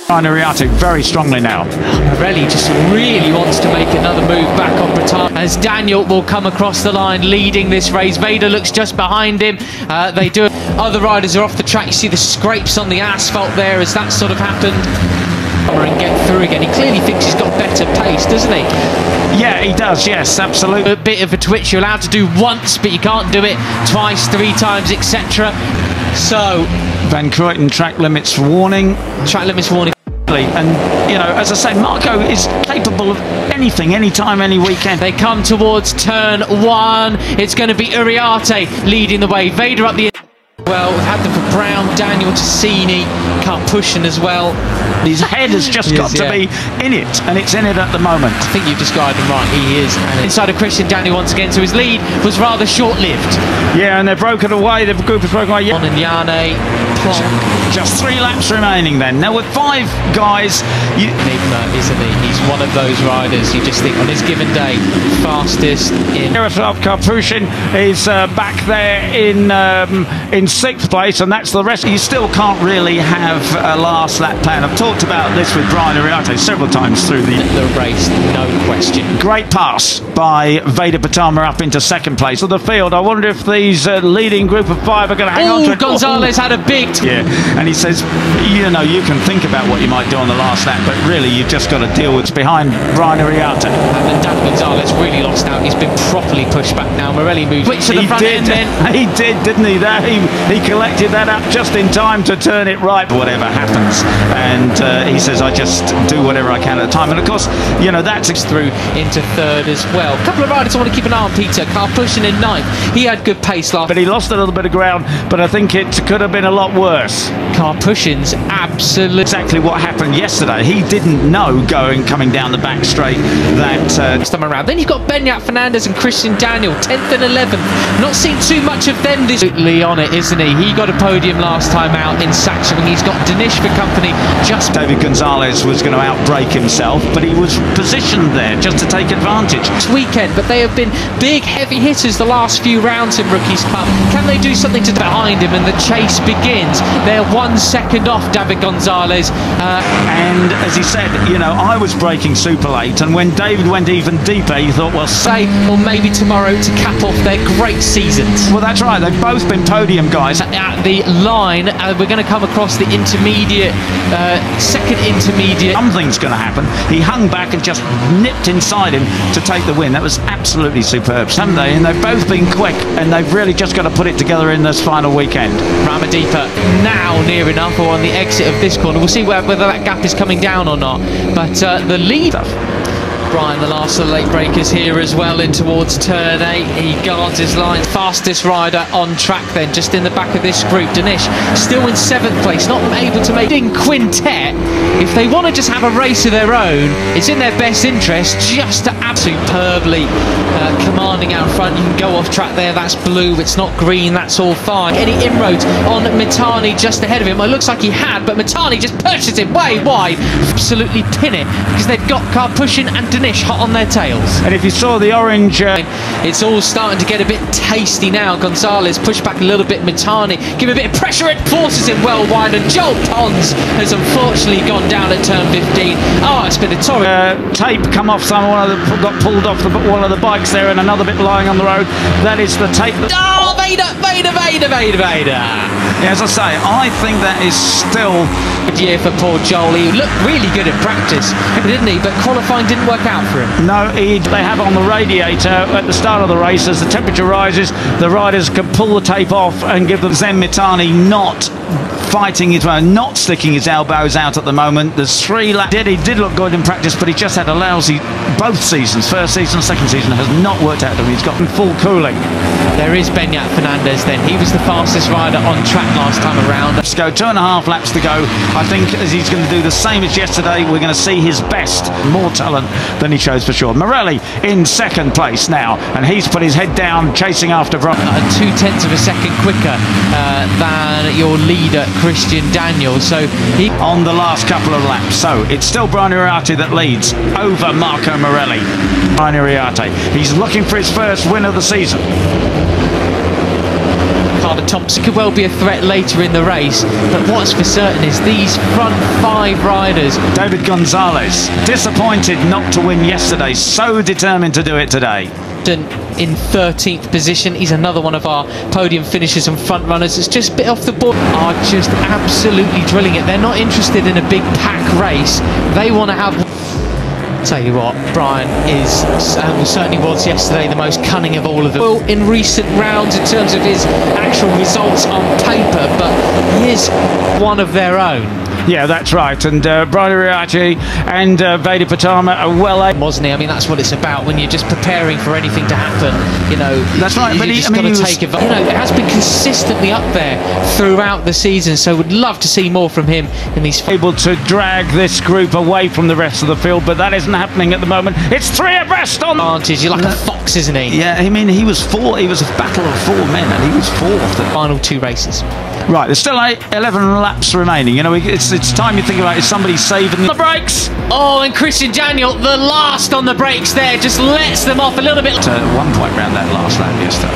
Iriarte very strongly now. Morelli just really wants to make another move back on Pratama as Daniel will come across the line leading this race. Veda looks just behind him. They do. Other riders are off the track. You see the scrapes on the asphalt there as that sort of happened. And get through again. He clearly thinks he's got better pace, doesn't he? Yeah, he does, yes, absolutely. A bit of a twitch you're allowed to do once, but you can't do it twice, 3 times, etc. So Van Kruyten track limits warning. Track limits warning. And, you know, as I say, Marco is capable of anything, anytime, any weekend. They come towards turn 1. It's going to be Iriarte leading the way. Veda up the... Well, we've had them for Brown, Daniel, Tassini, Karpushin as well. His head has just got to be in it, and it's in it at the moment. I think you've described him right, he is. And inside of Christian Daniel once again, so his lead was rather short-lived. Yeah, and they've broken away, the group has broken away. On and Yane, just 3 laps remaining then. Now with 5 guys... Enigma, isn't he? He's one of those riders you just think on his given day, fastest in... Miroslav Karpushin is back there in 6th place, and that's the rest. You still can't really have a last lap plan. I've talked about this with Brian Iriarte several times through the race, no question. Great pass by Veda Pratama up into 2nd place of the field. I wonder if these leading group of 5 are going to hang on to it. Gonzalez had a big... Yeah, and he says, you know, you can think about what you might do on the last lap, but really you've just got to deal with behind Brian Iriarte. And then Dan Gonzalez really lost out. He's been properly pushed back now. Morelli moved to the front end then. He did, didn't he? He collected that up just in time to turn it right, whatever happens. And he says, I just do whatever I can at the time. And of course, you know, that's through into 3rd as well. A couple of riders I want to keep an eye on. Peter Karpushin in 9th. He had good pace last, but he lost a little bit of ground, but I think it could have been a lot worse. Karpushin's absolutely exactly what happened yesterday. He didn't know coming down the back straight that time around. Then you've got Benyat Fernandez and Christian Daniel, 10th and 11th. Not seen too much of them this absolutely on it, isn't he? He got a podium last time out in Saxon. He's got Dinesh for company. Just David Gonzalez was going to outbrake himself, but he was positioned there just to take advantage this weekend. But they have been big heavy hitters the last few rounds in Rookies Cup. Can they do something to behind him, and the chase begins? They're 1 second off David Gonzalez, and as he said, you know, I was braking super late, and when David went even deeper, he thought, well, say, or maybe tomorrow to cap off their great seasons. Well, that's right. They've both been podium guys. At the line, we're going to come across the intermediate, 2nd intermediate. Something's going to happen. He hung back and just nipped inside him to take the win. That was absolutely superb, haven't they? And they've both been quick, and they've really just got to put it together in this final weekend. Ramadeepa now near enough, or on the exit of this corner. We'll see whether that gap is coming down or not. But the lead... Brian, the last of the late breakers here as well in towards turn 8. He guards his line. Fastest rider on track then, just in the back of this group. Dinesh still in 7th place, not able to make in quintet. If they want to just have a race of their own, it's in their best interest just to add superbly commanding out front. You can go off track there, that's blue, it's not green, that's all fine. Any inroads on Mitani just ahead of him? Well, it looks like he had, but Mitani just pushes him way wide. Absolutely pin it, because they've got Karpushin and Dinesh hot on their tails. And if you saw the orange... it's all starting to get a bit tasty now. Gonzalez push back a little bit. Mitani give a bit of pressure, it forces him well wide, and Joel Pons has unfortunately gone down at turn 15. Oh, it's been a torrid... tape come off someone, got pulled off one of the bikes there, and another bit lying on the road. That is the tape. Oh, Veda! Yeah, as I say, I think that is still... Good year for poor Joel. He looked really good in practice, didn't he? But qualifying didn't work out for him. No, they have on the radiator at the start of the race, as the temperature rises, the riders can pull the tape off and give them Zen Mitani not fighting his way, not sticking his elbows out at the moment. There's 3 laps. He did look good in practice, but he just had a lousy both seasons. First season, second season has not worked out for him. He's got full cooling. There is Benyat Fernandez then. He was the fastest rider on track last time around. Let's go, 2.5 laps to go. I think as he's going to do the same as yesterday, we're going to see his best. More talent than he shows for sure. Morelli in 2nd place now, and he's put his head down chasing after Brian. 0.2 of a second quicker than your leader Christian Daniel, so he on the last couple of laps. So it's still Brian Iriarte that leads over Marco Morelli. Brian Iriarte, he's looking for his first win of the season. Ricardo Thompson could well be a threat later in the race, but what's for certain is these front 5 riders. David Gonzalez, disappointed not to win yesterday, so determined to do it today. In 13th position, he's another one of our podium finishers and front runners. It's just a bit off the board. Are just absolutely drilling it. They're not interested in a big pack race. They want to have. Tell you what, Brian is certainly was yesterday the most cunning of all of them. Well, in recent rounds in terms of his actual results on paper, but he is one of their own. Yeah, that's right. And Brian Uriarte and Veda Pratama are well able. Wasn't he? I mean, that's what it's about when you're just preparing for anything to happen. You know, that's right. But just got to take it. You know, it has been consistently up there throughout the season. So would love to see more from him in these. Able to drag this group away from the rest of the field, but that isn't happening at the moment. It's 3 abreast on advantage. You're like a fox, isn't he? Yeah, I mean, he was 4. He was a battle of 4 men, and he was 4th. The final 2 races. Right, there's still 11 laps remaining. You know, it's time you think about, is somebody saving the brakes? Oh, and Christian Daniel, the last on the brakes there, just lets them off a little bit. At one point round that last lap yesterday.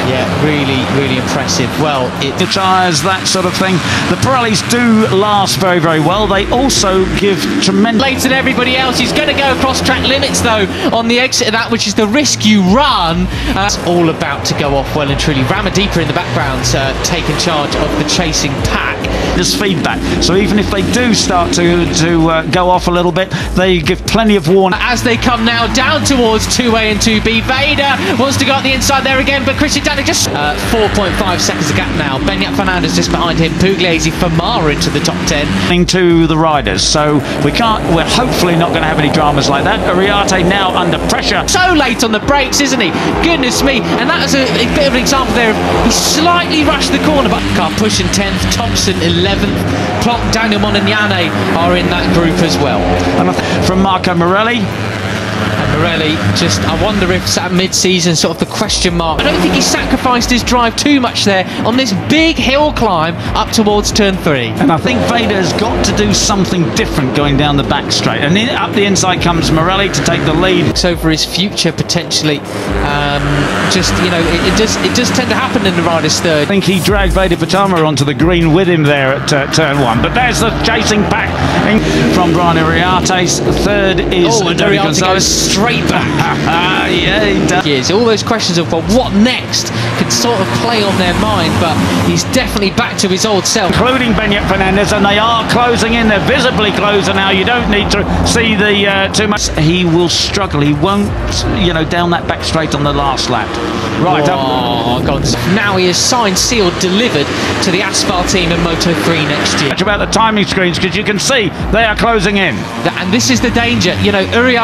Yeah, really, really impressive. Well, the tyres, that sort of thing. The Pirellis do last very, very well. They also give tremendous. Later than everybody else. He's going to go across track limits though on the exit of that, which is the risk you run. It's all about to go off well and truly. Ramadeepa in the background taking charge of the chasing pack. There's feedback, so even if they do start to go off a little bit, they give plenty of warning. As they come now down towards 2A and 2B, Veda wants to go up the inside there again, but Christian Daniel just 4.5 seconds of gap now. Benyat Fernandez just behind him. Pugliese Famara into the top 10. To the riders, so we're hopefully not going to have any dramas like that. Uriarte now under pressure. So late on the brakes, isn't he? Goodness me. And that was a bit of an example there. He slightly rushed the corner, but car pushing 10th, Thompson 11th, Plonk, Daniel Monignane are in that group as well. And from Marco Morelli. Morelli, just I wonder if at mid-season sort of the question mark. I don't think he sacrificed his drive too much there on this big hill climb up towards turn 3. And I think Veda's got to do something different going down the back straight. And then up the inside comes Morelli to take the lead. So for his future potentially, just you know, it does tend to happen in the rider's third. I think he dragged Veda Pratama onto the green with him there at turn 1. But there's the chasing pack from Brian Uriarte's. Third is David Gonzalez. Straight back. Yeah, he does. All those questions of well, what next can sort of play on their mind, but he's definitely back to his old self. Including Benyat Fernandez, and they are closing in. They're visibly closing now. You don't need to see the too much. He will struggle. He won't, you know, down that back straight on the last lap. Right. Oh, God. Now he is signed, sealed, delivered to the asphalt team in Moto 3 next year. About the timing screens, because you can see they are closing in. And this is the danger. You know, Uriarte